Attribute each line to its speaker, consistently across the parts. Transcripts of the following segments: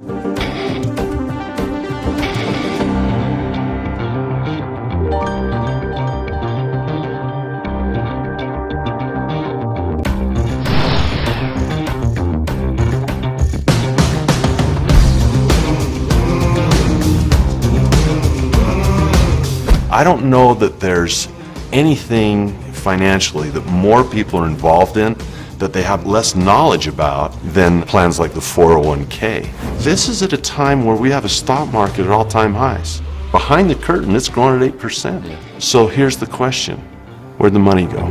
Speaker 1: I don't know that there's anything financially that more people are involved in that they have less knowledge about than plans like the 401k. This is at a time where we have a stock market at all-time highs. Behind the curtain, it's growing at 8%. So here's the question, where'd the money go?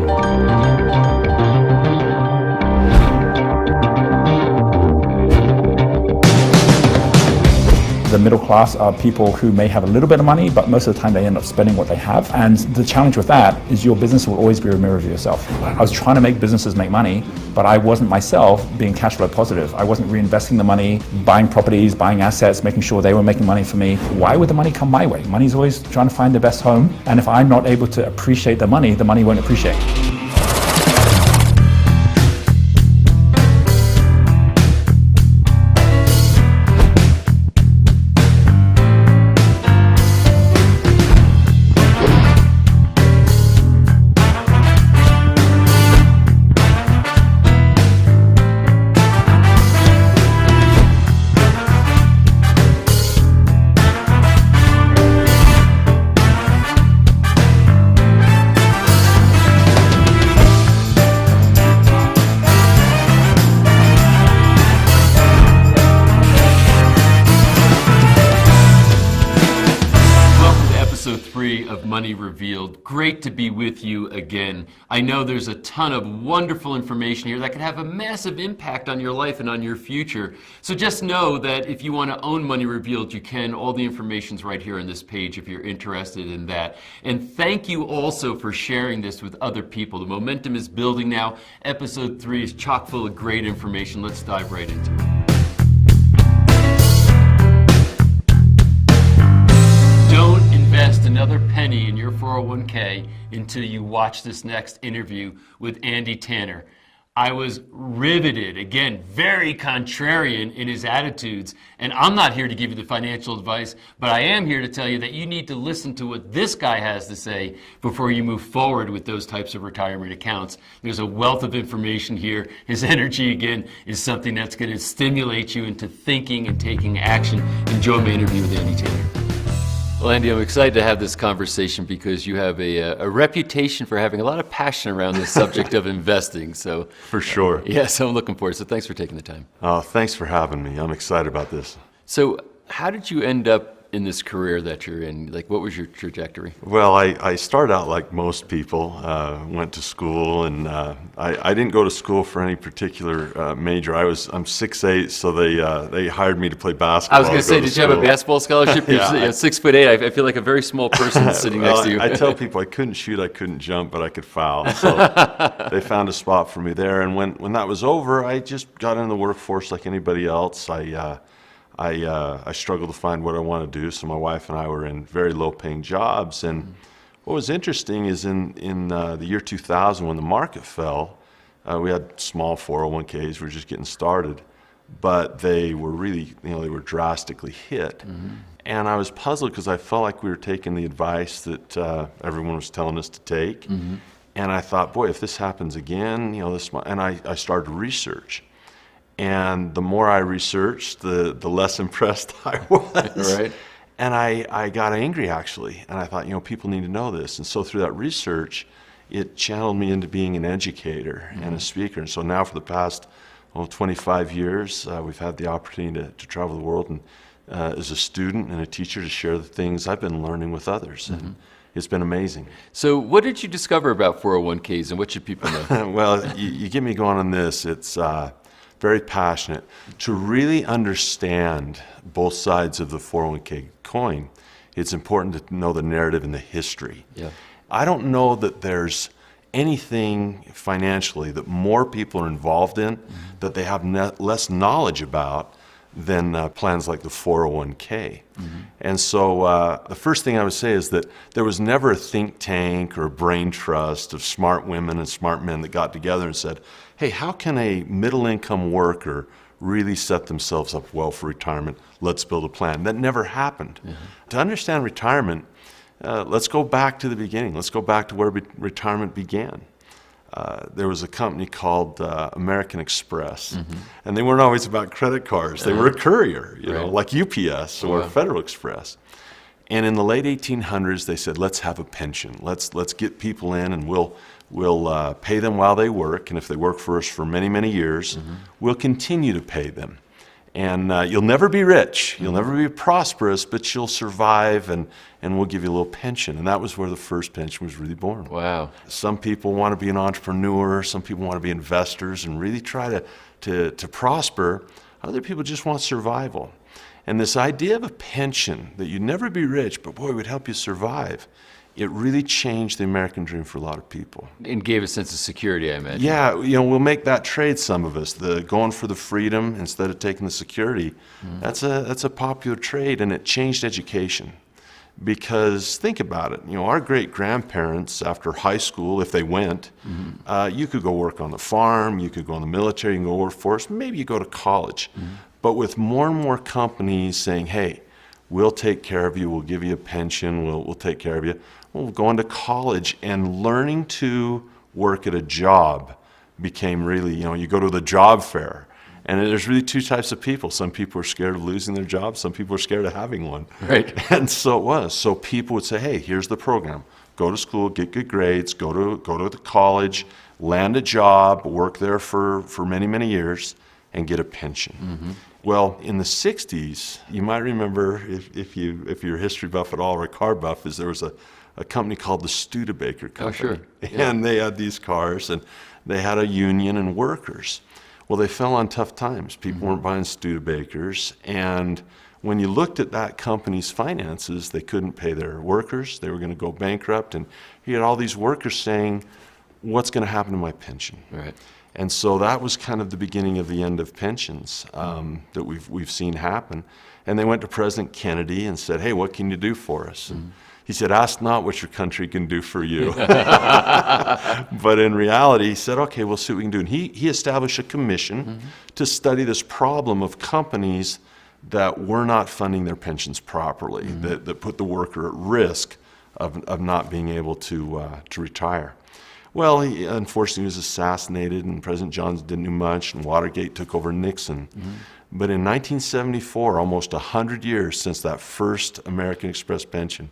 Speaker 2: The middle class are people who may have a little bit of money, but most of the time they end up spending what they have. And the challenge with that is your business will always be a mirror of yourself. I was trying to make businesses make money, but I wasn't myself being cash flow positive. I wasn't reinvesting the money, buying properties, buying assets, making sure they were making money for me. Why would the money come my way? Money's always trying to find the best home. And if I'm not able to appreciate the money won't appreciate.
Speaker 3: Of Money Revealed. Great to be with you again. I know there's a ton of wonderful information here that can have a massive impact on your life and on your future. So just know that if you want to own Money Revealed, you can. All the information's right here on this page if you're interested in that. And thank you also for sharing this with other people. The momentum is building now. Episode 3 is chock full of great information. Let's dive right into it. Don't invest another penny in your 401k until you watch this next interview with Andy Tanner. I was riveted, again, very contrarian in his attitudes, and I'm not here to give you the financial advice, but I am here to tell you that you need to listen to what this guy has to say before you move forward with those types of retirement accounts. There's a wealth of information here. His energy, again, is something that's going to stimulate you into thinking and taking action. Enjoy my interview with Andy Tanner. Well, Andy, I'm excited to have this conversation because you have a reputation for having a lot of passion around the subject of investing. So,
Speaker 1: For sure.
Speaker 3: So I'm looking forward. So thanks for taking the time.
Speaker 1: Thanks for having me. I'm excited about this.
Speaker 3: So how did you end up in this career that you're in? Like, what was your trajectory?
Speaker 1: Well, I started out like most people, went to school, and I didn't go to school for any particular major. I'm 6'8", so they hired me to play basketball.
Speaker 3: I was going to say, did you have a basketball scholarship?
Speaker 1: Yeah.
Speaker 3: You're 6'8". I feel like a very small person sitting next to you.
Speaker 1: I tell people I couldn't shoot, I couldn't jump, but I could foul. So they found a spot for me there, and when that was over, I just got into the workforce like anybody else. I struggled to find what I want to do, so my wife and I were in very low-paying jobs. And what was interesting is in the year 2000, when the market fell, we had small 401ks. We were just getting started, but they were really, they were drastically hit. And I was puzzled because I felt like we were taking the advice that everyone was telling us to take. And I thought, boy, if this happens again, and I started to research. And the more I researched, the less impressed I was.
Speaker 3: Right.
Speaker 1: And I got angry, actually. And I thought, people need to know this. And so through that research, it channeled me into being an educator and a speaker. And so now for the past 25 years, we've had the opportunity to travel the world and as a student and a teacher to share the things I've been learning with others. And it's been amazing.
Speaker 3: So what did you discover about 401ks and what should people know?
Speaker 1: Well, you get me going on this. It's very passionate. To really understand both sides of the 401k coin, it's important to know the narrative and the history.
Speaker 3: Yeah.
Speaker 1: I don't know that there's anything financially that more people are involved in that they have less knowledge about than plans like the 401k. And so the first thing I would say is that there was never a think tank or a brain trust of smart women and smart men that got together and said, hey, how can a middle income worker really set themselves up well for retirement. Let's build a plan. That never happened. To understand retirement, let's go back to the beginning. Let's go back to where retirement began. There was a company called American Express, and they weren't always about credit cards. They were a courier, you know, like UPS or Federal Express. And in the late 1800s, they said, let's have a pension. Let's get people in, and we'll pay them while they work. And if they work for us for many, many years, we'll continue to pay them. And you'll never be rich, you'll never be prosperous, but you'll survive, and we'll give you a little pension. And that was where the first pension was really born.
Speaker 3: Wow.
Speaker 1: Some people want to be an entrepreneur, some people want to be investors and really try to prosper. Other people just want survival. And this idea of a pension, that you'd never be rich, but boy, it would help you survive, it really changed the American dream for a lot of people.
Speaker 3: And gave a sense of security, I imagine.
Speaker 1: Yeah, we'll make that trade, some of us, the going for the freedom instead of taking the security. That's a popular trade, and it changed education. Because think about it, our great-grandparents, after high school, if they went, you could go work on the farm, you could go in the military, you can go workforce, maybe you go to college. But with more and more companies saying, hey, we'll take care of you, we'll give you a pension, we'll take care of you, well, going to college and learning to work at a job became really, you go to the job fair. And there's really two types of people. Some people are scared of losing their job. Some people are scared of having one.
Speaker 3: Right.
Speaker 1: And so it was. So people would say, hey, here's the program. Go to school, get good grades, go to the college, land a job, work there for many, many years, and get a pension. Well, in the 60s, you might remember, if you're a history buff at all or a car buff, is there was a company called the Studebaker Company.
Speaker 3: Oh, sure. Yeah.
Speaker 1: And they had these cars, and they had a union and workers. Well, they fell on tough times. People weren't buying Studebakers, and when you looked at that company's finances, they couldn't pay their workers. They were going to go bankrupt, and you had all these workers saying, what's going to happen to my pension?
Speaker 3: Right.
Speaker 1: And so that was kind of the beginning of the end of pensions that we've seen happen. And they went to President Kennedy and said, hey, what can you do for us? And he said, ask not what your country can do for you. But in reality, he said, okay, we'll see what we can do. And he established a commission to study this problem of companies that were not funding their pensions properly, that put the worker at risk of not being able to retire. Well, he unfortunately was assassinated, and President Johnson didn't do much, and Watergate took over Nixon. But in 1974, almost 100 years since that first American Express pension,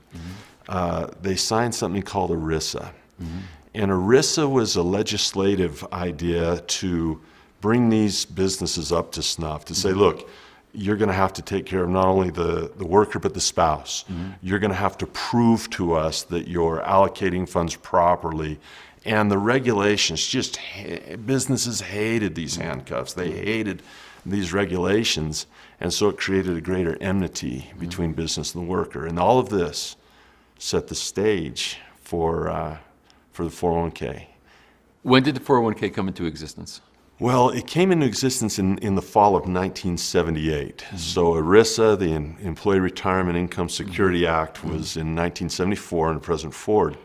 Speaker 1: they signed something called ERISA. And ERISA was a legislative idea to bring these businesses up to snuff, to say, look, you're going to have to take care of not only the worker, but the spouse. You're going to have to prove to us that you're allocating funds properly. And the regulations, businesses hated these handcuffs. They hated these regulations. And so it created a greater enmity between business and the worker. And all of this set the stage for the 401k.
Speaker 3: When did the 401k come into existence?
Speaker 1: Well, it came into existence in the fall of 1978. So ERISA, the Employee Retirement Income Security Act, was in 1974 under President Ford.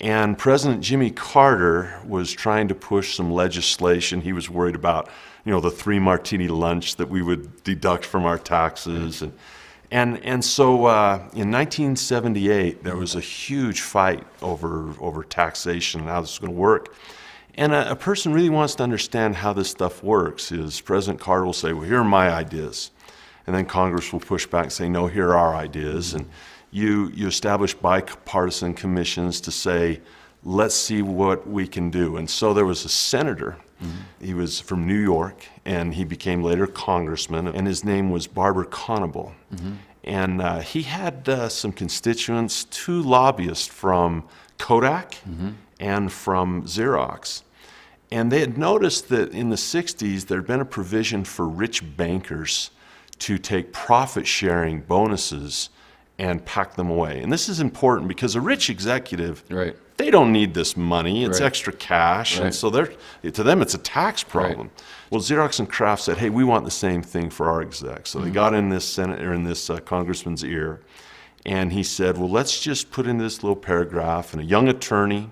Speaker 1: And President Jimmy Carter was trying to push some legislation. He was worried about, the 3 martini lunch that we would deduct from our taxes. And so in 1978, there was a huge fight over taxation and how this was going to work. And a person really wants to understand how this stuff works. Is President Carter will say, well, here are my ideas. And then Congress will push back and say, no, here are our ideas. And you establish bipartisan commissions to say, let's see what we can do. And so there was a senator. He was from New York, and he became later congressman, and his name was Barber Conable. And he had some constituents, 2 lobbyists from Kodak and from Xerox. And they had noticed that in the 60s, there had been a provision for rich bankers to take profit-sharing bonuses and pack them away. And this is important because a rich executive, they don't need this money. It's extra cash. And so to them, it's a tax problem. Well, Xerox and Kraft said, hey, we want the same thing for our execs. So they got in this senator, in this congressman's ear, and he said, well, let's just put in this little paragraph. And a young attorney,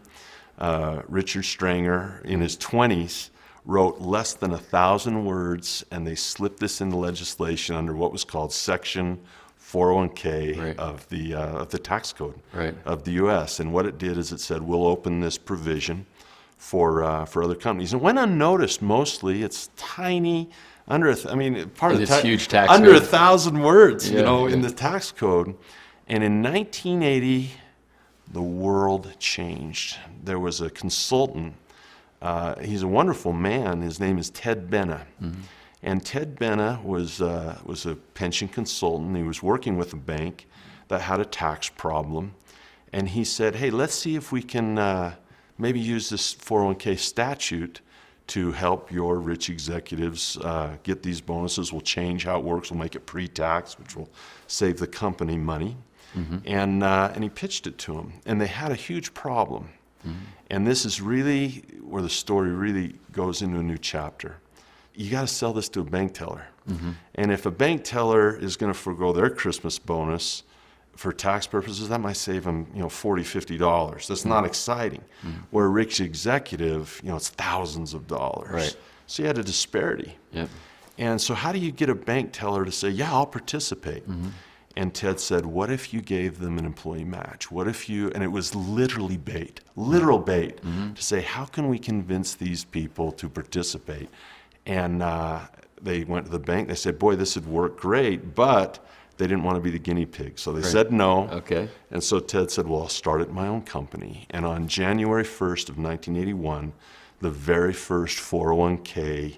Speaker 1: Richard Stranger, in his 20s, wrote less than 1,000 words, and they slipped this into legislation under what was called Section 401k
Speaker 3: Right.
Speaker 1: of the tax code
Speaker 3: Right.
Speaker 1: of the U.S. And what it did is it said, we'll open this provision for other companies. And went unnoticed mostly. It's tiny, part of
Speaker 3: In
Speaker 1: the
Speaker 3: this huge tax
Speaker 1: under
Speaker 3: code.
Speaker 1: 1,000 words,
Speaker 3: Yeah,
Speaker 1: in
Speaker 3: yeah.
Speaker 1: the tax code. And in 1980, the world changed. There was a consultant. He's a wonderful man. His name is Ted Benna.
Speaker 3: Mm-hmm.
Speaker 1: And Ted Benna was a pension consultant. He was working with a bank that had a tax problem. And he said, hey, let's see if we can maybe use this 401k statute to help your rich executives get these bonuses. We'll change how it works. We'll make it pre-tax, which will save the company money. Mm-hmm. And he pitched it to them. And they had a huge problem. Mm-hmm. And this is really where the story really goes into a new chapter. You got to sell this to a bank teller. Mm-hmm. And if a bank teller is going to forego their Christmas bonus for tax purposes, that might save them, $40, $50. That's not exciting. Mm-hmm. Where a rich executive, it's thousands of dollars.
Speaker 3: Right.
Speaker 1: So you had a disparity.
Speaker 3: Yep.
Speaker 1: And so how do you get a bank teller to say, yeah, I'll participate? Mm-hmm. And Ted said, what if you gave them an employee match? What if you, and it was literally bait, literal bait, mm-hmm. to say, how can we convince these people to participate? And they went to the bank. They said, boy, this would work great, but they didn't want to be the guinea pig. So they said no.
Speaker 3: Okay.
Speaker 1: And so Ted said, well, I'll start at my own company. And on January 1st of 1981, the very first 401k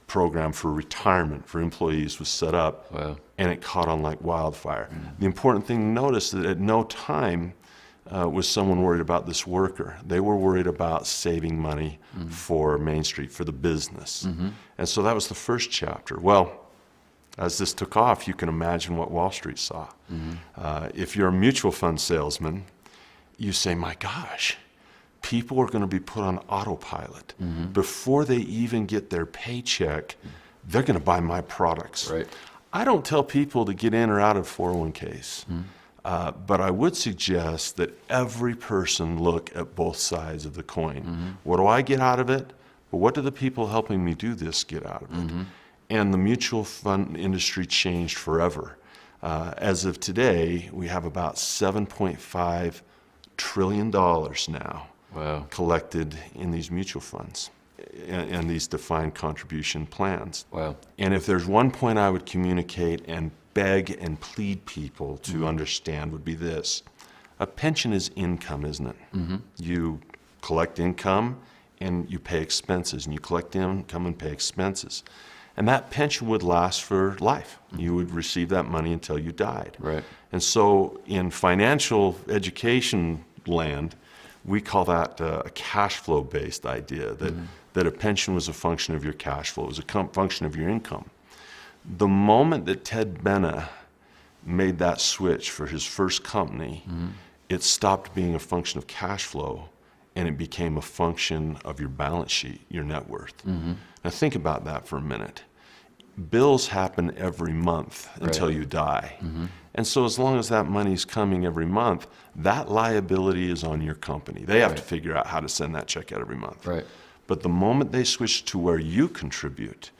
Speaker 1: program for retirement for employees was set up.
Speaker 3: Wow.
Speaker 1: And it caught on like wildfire. Mm-hmm. The important thing to notice is that at no time was someone worried about this worker. They were worried about saving money mm-hmm. for Main Street, for the business. Mm-hmm. And so that was the first chapter. Well, as this took off, you can imagine what Wall Street saw. Mm-hmm. If you're a mutual fund salesman, you say, my gosh, people are going to be put on autopilot. Mm-hmm. Before they even get their paycheck, they're going to buy my products.
Speaker 3: Right.
Speaker 1: I don't tell people to get in or out of 401ks, but I would suggest that every person look at both sides of the coin. Mm-hmm. What do I get out of it? But what do the people helping me do this get out of it? Mm-hmm. And the mutual fund industry changed forever. As of today, we have about $7.5 trillion now.
Speaker 3: Wow.
Speaker 1: Collected in these mutual funds and these defined contribution plans.
Speaker 3: Wow.
Speaker 1: And if there's one point I would communicate and beg and plead people to understand would be this. A pension is income, isn't it? Mm-hmm. You collect income and you pay expenses, and you collect income and pay expenses. And that pension would last for life. Mm-hmm. You would receive that money until you died.
Speaker 3: Right.
Speaker 1: And so in financial education land, we call that a cash flow based idea, that, mm-hmm. that a pension was a function of your cash flow, it was a function of your income. The moment that Ted Benna made that switch for his first company, mm-hmm. it stopped being a function of cash flow and it became a function of your balance sheet, your net worth. Mm-hmm. Now think about that for a minute. Bills happen every month until you die. Mm-hmm. And so as long as that money's coming every month, that liability is on your company. They have to figure out how to send that check out every month.
Speaker 3: Right.
Speaker 1: But the moment they switched to where you contribute,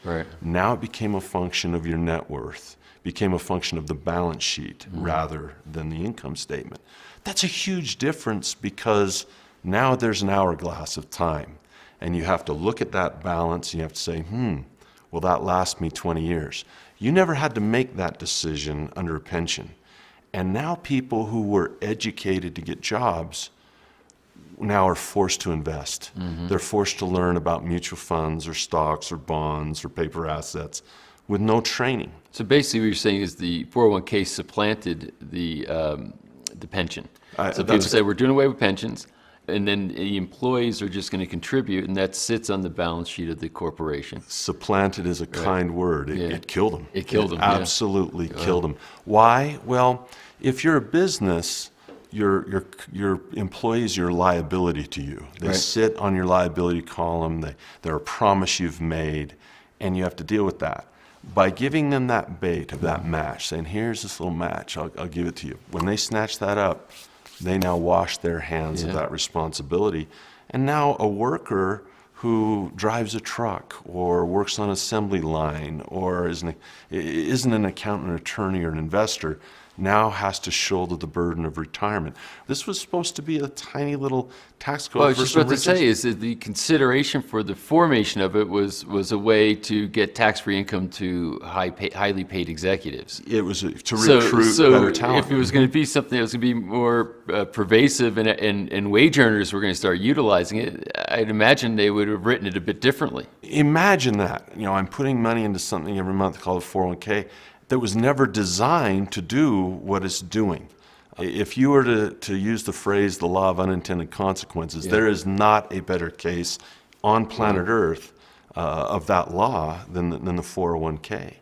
Speaker 1: now it became a function of your net worth, became a function of the balance sheet rather than the income statement. That's a huge difference because now there's an hourglass of time. And you have to look at that balance and you have to say, will that last me 20 years? You never had to make that decision under a pension. And now people who were educated to get jobs now are forced to invest. Mm-hmm. They're forced to learn about mutual funds or stocks or bonds or paper assets with no training.
Speaker 3: So basically what you're saying is the 401k supplanted the pension. So people say we're doing away with pensions, and then the employees are just going to contribute, and that sits on the balance sheet of the corporation.
Speaker 1: Supplanted is a kind word. It killed them.
Speaker 3: It killed them.
Speaker 1: Absolutely killed them. Why? Well, if you're a business, your employees are your liability to you. They sit on your liability column. They're a promise you've made, and you have to deal with that. By giving them that bait of that match, saying, here's this little match, I'll give it to you. When they snatch that up, they now wash their hands of that responsibility. And now a worker who drives a truck or works on an assembly line or isn't an accountant, or attorney, or an investor now has to shoulder the burden of retirement. This was supposed to be a tiny little tax code.
Speaker 3: Well, I was
Speaker 1: for
Speaker 3: just
Speaker 1: some
Speaker 3: about to
Speaker 1: rich
Speaker 3: say is that the consideration for the formation of it was a way to get tax-free income to highly paid executives.
Speaker 1: It was to recruit better talent.
Speaker 3: If it was going to be something that was going to be more pervasive and wage earners were going to start utilizing it, I'd imagine they would have written it a bit differently.
Speaker 1: Imagine that. I'm putting money into something every month called a 401k that was never designed to do what it's doing. If you were to use the phrase, the law of unintended consequences, there is not a better case on planet Earth of that law than the 401k.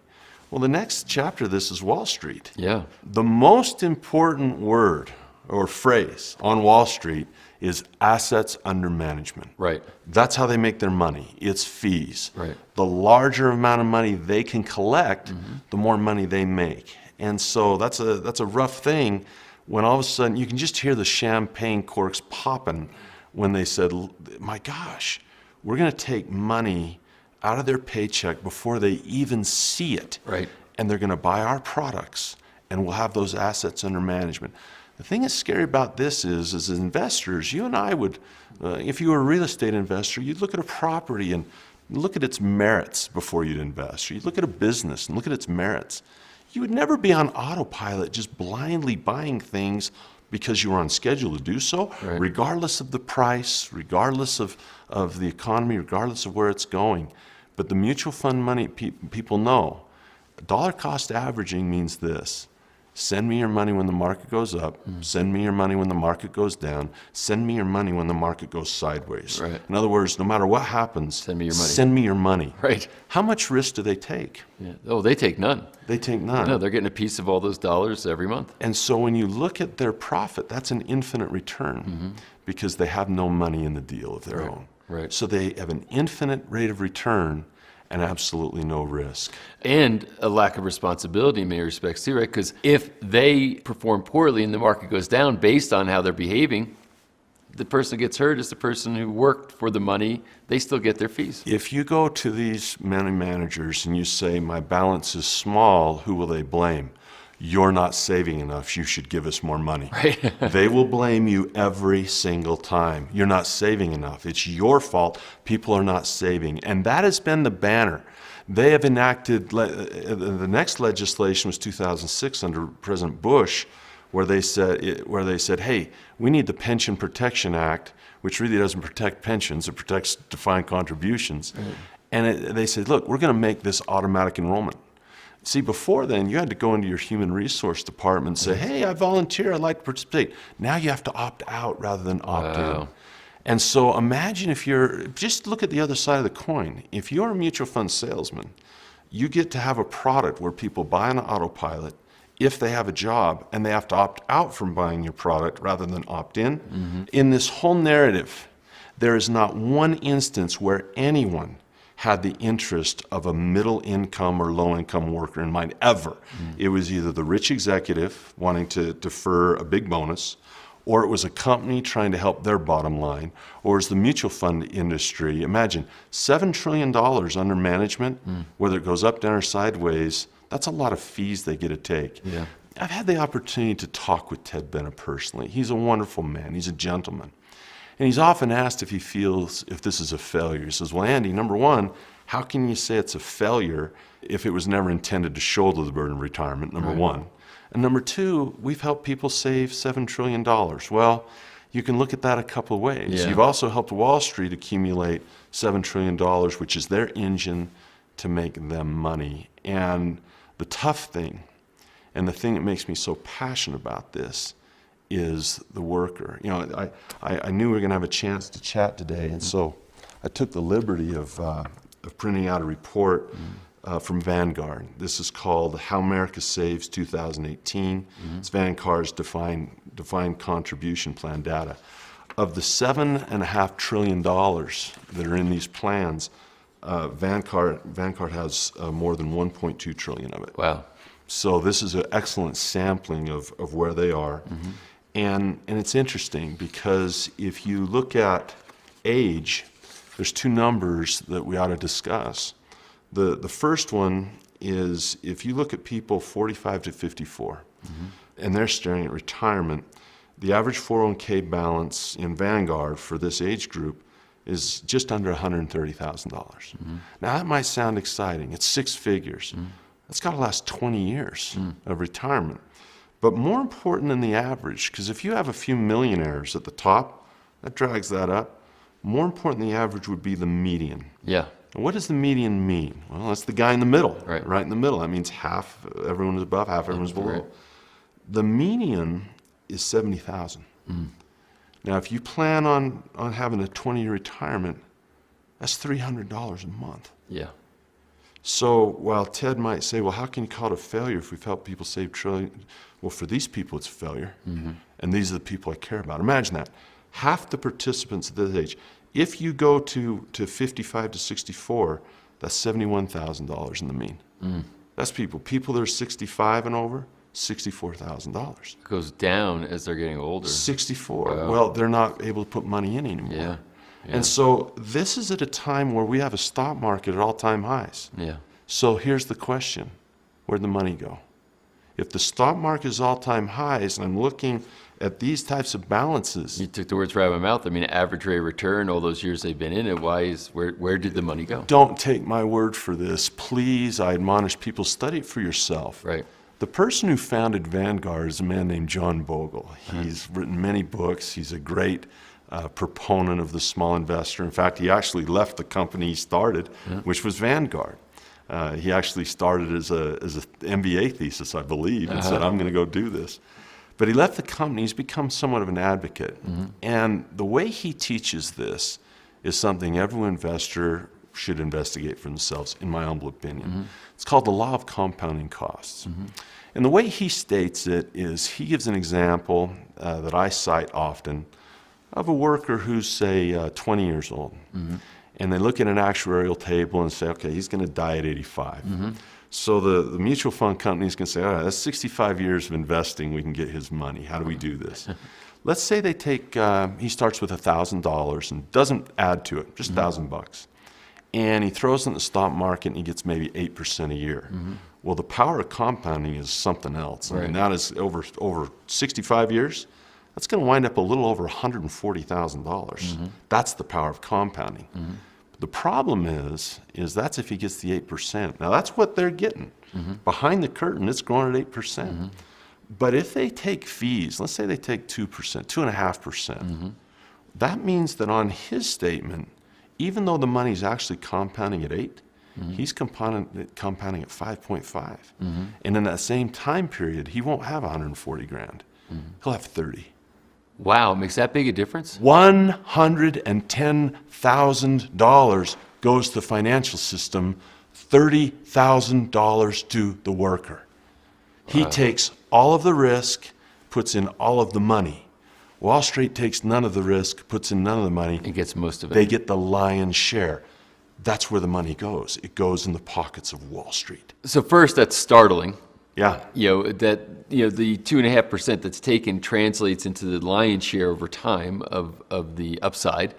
Speaker 1: Well, the next chapter of this is Wall Street.
Speaker 3: Yeah.
Speaker 1: The most important word or phrase on Wall Street is assets under management.
Speaker 3: Right.
Speaker 1: That's how they make their money. It's fees.
Speaker 3: Right.
Speaker 1: The larger amount of money they can collect, the more money they make. And so that's a rough thing when all of a sudden you can just hear the champagne corks popping when they said, my gosh, we're going to take money out of their paycheck before they even see it.
Speaker 3: Right.
Speaker 1: And they're going to buy our products and we'll have those assets under management. The thing that's scary about this is, as investors, you and I would, if you were a real estate investor, you'd look at a property and look at its merits before you'd invest. Or you'd look at a business and look at its merits. You would never be on autopilot just blindly buying things because you were on schedule to do so, regardless of the price, regardless of the economy, regardless of where it's going. But the mutual fund money, people know, dollar cost averaging means this. Send me your money when the market goes up. Send me your money when the market goes down. Send me your money when the market goes sideways.
Speaker 3: Right.
Speaker 1: In other words, no matter what happens,
Speaker 3: Send me your money.
Speaker 1: Send me your money.
Speaker 3: Right.
Speaker 1: How much risk do they take?
Speaker 3: Yeah. Oh, they take none.
Speaker 1: They take none.
Speaker 3: No, they're getting a piece of all those dollars every month.
Speaker 1: And so when you look at their profit, that's an infinite return because they have no money in the deal of their own.
Speaker 3: Right.
Speaker 1: So they have an infinite rate of return and absolutely no risk.
Speaker 3: And a lack of responsibility in many respects too, right? Because if they perform poorly and the market goes down based on how they're behaving, the person who gets hurt is the person who worked for the money. They still get their fees.
Speaker 1: If you go to these money managers and you say, my balance is small, who will they blame? You're not saving enough, you should give us more money.
Speaker 3: Right.
Speaker 1: They will blame you every single time. You're not saving enough. It's your fault. People are not saving. And that has been the banner. They have enacted, the next legislation was 2006 under President Bush, where they said, hey, we need the Pension Protection Act, which really doesn't protect pensions, it protects defined contributions. And they said, look, we're going to make this automatic enrollment. See, before then, you had to go into your human resource department and say, hey, I volunteer, I'd like to participate. Now you have to opt out rather than opt in. And so imagine just look at the other side of the coin. If you're a mutual fund salesman, you get to have a product where people buy on autopilot if they have a job and they have to opt out from buying your product rather than opt in. In this whole narrative, there is not one instance where anyone had the interest of a middle income or low income worker in mind ever. It was either the rich executive wanting to defer a big bonus, or it was a company trying to help their bottom line, or it's the mutual fund industry. Imagine $7 trillion under management, whether it goes up, down, or sideways, that's a lot of fees they get to take.
Speaker 3: Yeah.
Speaker 1: I've had the opportunity to talk with Ted Bennett personally. He's a wonderful man. He's a gentleman. And he's often asked if he feels if this is a failure. He says, well, Andy, number one, how can you say it's a failure if it was never intended to shoulder the burden of retirement, number one? And number two, we've helped people save $7 trillion. Well, you can look at that a couple of ways.
Speaker 3: Yeah.
Speaker 1: You've also helped Wall Street accumulate $7 trillion, which is their engine to make them money. And the tough thing, and the thing that makes me so passionate about this, is the worker. You know, I knew we were going to have a chance to chat today, and so I took the liberty of printing out a report from Vanguard. This is called How America Saves 2018. It's Vanguard's defined contribution plan data. Of the $7.5 trillion that are in these plans, Vanguard has more than 1.2 trillion of it.
Speaker 3: Wow.
Speaker 1: So this is an excellent sampling of where they are. And it's interesting because if you look at age, there's two numbers that we ought to discuss. The first one is if you look at people 45 to 54, and they're staring at retirement, the average 401k balance in Vanguard for this age group is just under $130,000. Now that might sound exciting. It's six figures. That's got to last 20 years of retirement. But more important than the average, because if you have a few millionaires at the top, that drags that up. More important than the average would be the median.
Speaker 3: Yeah.
Speaker 1: And what does the median mean? Well, that's the guy in the middle,
Speaker 3: Right.
Speaker 1: in the middle. That means half everyone is above, half everyone's below.
Speaker 3: Right.
Speaker 1: The median is 70,000. Now, if you plan on having a 20-year retirement, that's $300 a month.
Speaker 3: Yeah.
Speaker 1: So while Ted might say, well, how can you call it a failure if we've helped people save trillions? Well, for these people, it's a failure. And these are the people I care about. Imagine that. Half the participants at this age, if you go to 55 to 64, that's $71,000 in the mean. That's people. People that are 65 and over, $64,000.
Speaker 3: It goes down as they're getting older.
Speaker 1: 64.
Speaker 3: Wow.
Speaker 1: Well, they're not able to put money in anymore.
Speaker 3: Yeah.
Speaker 1: And so this is at a time where we have a stock market at all-time highs.
Speaker 3: Yeah.
Speaker 1: So here's the question. Where'd the money go? If the stock market is all-time highs, and I'm looking at these types of balances,
Speaker 3: You took the words right out of my mouth. I mean, average rate of return, all those years they've been in it, where did the money go?
Speaker 1: don't take my word for this. Please, I admonish people, study it for yourself.
Speaker 3: Right.
Speaker 1: The person who founded Vanguard is a man named John Bogle. He's written many books. He's a great proponent of the small investor. In fact, he actually left the company he started, which was Vanguard. He actually started as a MBA thesis, I believe, and said, I'm going to go do this. But he left the company. He's become somewhat of an advocate. And the way he teaches this is something every investor should investigate for themselves, in my humble opinion. It's called the law of compounding costs. And the way he states it is he gives an example that I cite often of a worker who's, say, 20 years old. And they look at an actuarial table and say, okay, he's going to die at 85. So the mutual fund company is going to say, all right, that's 65 years of investing. We can get his money. How do we do this? Let's say they take, he starts with $1,000 and doesn't add to it, just $1,000. And he throws it in the stock market and he gets maybe 8% a year. Well, the power of compounding is something else. I mean, that is over 65 years, that's going to wind up a little over $140,000. That's the power of compounding. The problem is that's if he gets the 8%. Now, that's what they're getting. Behind the curtain, it's growing at 8%. But if they take fees, let's say they take 2%, 2.5%, that means that on his statement, even though the money's actually compounding at 8, he's compounding at 5.5. And in that same time period, he won't have 140 grand. He'll have 30.
Speaker 3: Wow, makes that big a difference?
Speaker 1: $110,000 goes to the financial system, $30,000 to the worker. He takes all of the risk, puts in all of the money. Wall Street takes none of the risk, puts in none of the money.
Speaker 3: It gets most of it.
Speaker 1: They get the lion's share. That's where the money goes. It goes in the pockets of Wall Street.
Speaker 3: So first, that's startling.
Speaker 1: Yeah.
Speaker 3: The 2.5% that's taken translates into the lion's share over time of the upside.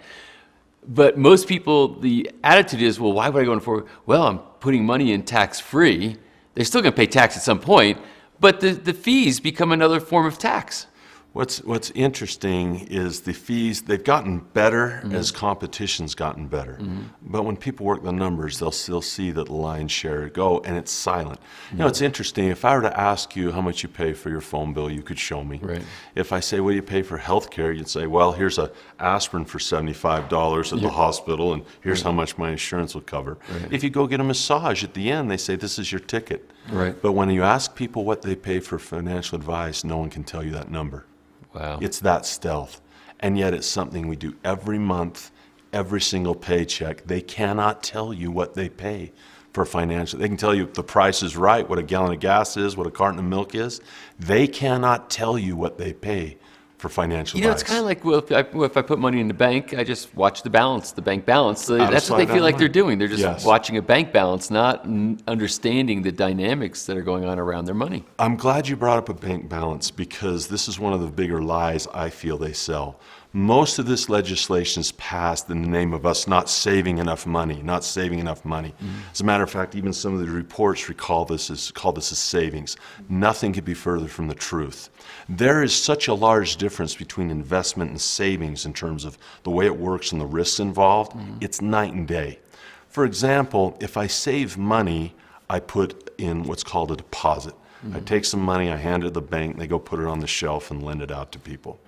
Speaker 3: But most people, the attitude is, well, why would I go in for? Well, I'm putting money in tax-free. They're still going to pay tax at some point, but the fees become another form of tax.
Speaker 1: What's interesting is the fees, they've gotten better as competition's gotten better. But when people work the numbers, they'll still see that the lion's share go, and it's silent. You know, it's interesting. If I were to ask you how much you pay for your phone bill, you could show me.
Speaker 3: Right.
Speaker 1: If I say, what do you pay for health care? You'd say, well, here's a aspirin for $75 at the hospital, and here's how much my insurance will cover.
Speaker 3: Right.
Speaker 1: If you go get a massage at the end, they say, this is your ticket.
Speaker 3: Right.
Speaker 1: But when you ask people what they pay for financial advice, no one can tell you that number.
Speaker 3: Wow.
Speaker 1: It's that stealth. And yet it's something we do every month, every single paycheck. They cannot tell you what they pay for financial. They can tell you if the price is right, what a gallon of gas is, what a carton of milk is. They cannot tell you what they pay for financial advice.
Speaker 3: It's kind of like, well, if I put money in the bank, I just watch the bank balance. So that's what they feel like they're doing. They're just watching a bank balance, not understanding the dynamics that are going on around their money.
Speaker 1: I'm glad you brought up a bank balance because this is one of the bigger lies I feel they sell. Most of this legislation is passed in the name of us not saving enough money, not saving enough money. As a matter of fact, even some of the reports call this as savings. Nothing could be further from the truth. There is such a large difference between investment and savings in terms of the way it works and the risks involved. It's night and day. For example, if I save money, I put in what's called a deposit. I take some money, I hand it to the bank, they go put it on the shelf and lend it out to people.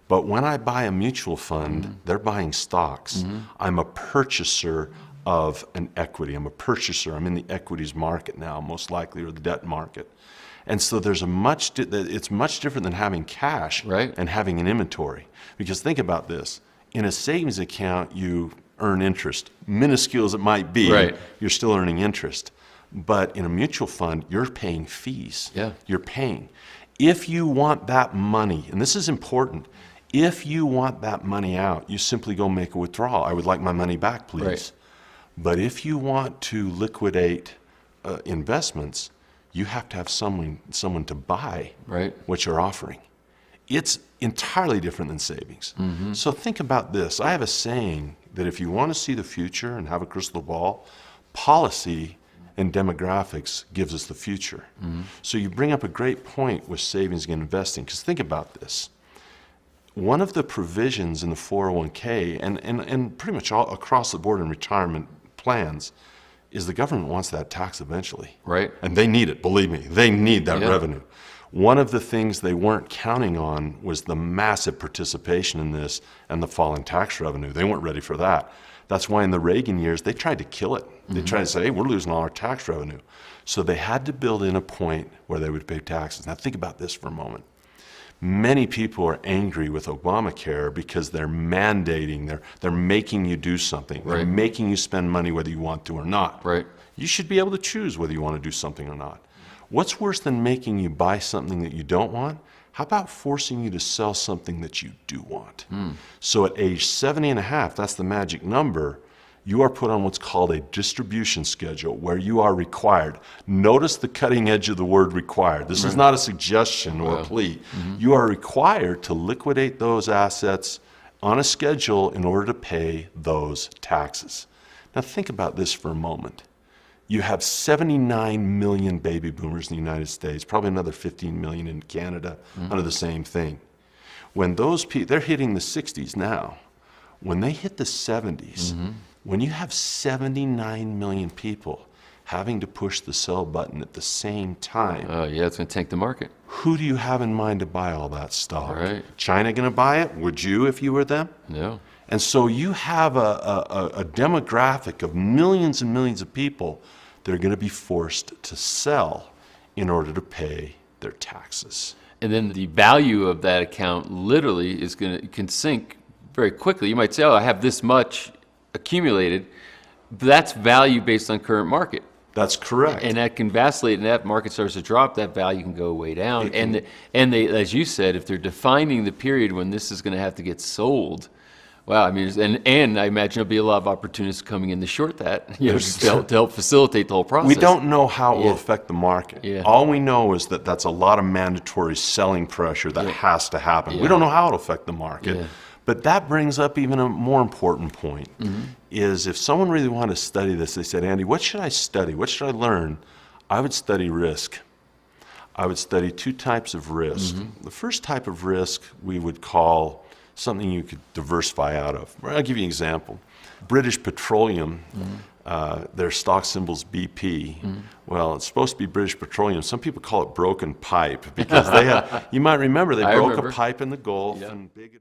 Speaker 1: But when I buy a mutual fund, they're buying stocks. I'm a purchaser of an equity. I'm a purchaser. I'm in the equities market now, most likely, or the debt market. And so there's it's much different than having cash and having an inventory. Because think about this. In a savings account, you earn interest. Minuscule as it might be, you're still earning interest. But in a mutual fund, you're paying fees. You're paying. If you want that money, and this is important, if you want that money out, you simply go make a withdrawal. I would like my money back, please. But if you want to liquidate investments, you have to have someone to buy what you're offering. It's entirely different than savings. So think about this. I have a saying that if you want to see the future and have a crystal ball, policy and demographics gives us the future. So you bring up a great point with savings and investing, because think about this. One of the provisions in the 401k and pretty much all across the board in retirement plans is the government wants that tax eventually. And they need it, believe me. They need that revenue. One of the things they weren't counting on was the massive participation in this and the fall in tax revenue. They weren't ready for that. That's why in the Reagan years, they tried to kill it. They tried to say, hey, we're losing all our tax revenue. So they had to build in a point where they would pay taxes. Now think about this for a moment. Many people are angry with Obamacare because they're mandating, they're making you do something. They're making you spend money whether you want to or not. You should be able to choose whether you want to do something or not. What's worse than making you buy something that you don't want? How about forcing you to sell something that you do want? So at age 70 and a half, that's the magic number, you are put on what's called a distribution schedule where you are required. Notice the cutting edge of the word required. This is not a suggestion or a plea. You are required to liquidate those assets on a schedule in order to pay those taxes. Now think about this for a moment. You have 79 million baby boomers in the United States, probably another 15 million in Canada under the same thing. When those people, they're hitting the 60s now. When they hit the 70s, when you have 79 million people having to push the sell button at the same time.
Speaker 3: It's going to tank the market.
Speaker 1: Who do you have in mind to buy all that stock? China going to buy it? Would you if you were them?
Speaker 3: No.
Speaker 1: And so you have a demographic of millions and millions of people that are going to be forced to sell in order to pay their taxes.
Speaker 3: And then the value of that account literally can sink very quickly. You might say, oh, I have this much accumulated. But that's value based on current market.
Speaker 1: That's correct.
Speaker 3: And that can vacillate, and that market starts to drop, that value can go way down. And they, as you said, if they're defining the period when this is going to have to get sold, wow, I mean, and I imagine there'll be a lot of opportunists coming in to short that, to help facilitate the whole process.
Speaker 1: We don't know how it will affect the market. All we know is that that's a lot of mandatory selling pressure that has to happen. We don't know how it'll affect the market. But that brings up even a more important point, is if someone really wanted to study this, they said, Andy, what should I study? What should I learn? I would study risk. I would study two types of risk. The first type of risk we would call something you could diversify out of. I'll give you an example. British Petroleum, their stock symbol's BP. Well, it's supposed to be British Petroleum. Some people call it broken pipe because they have, you might remember, they broke a pipe in the Gulf. And big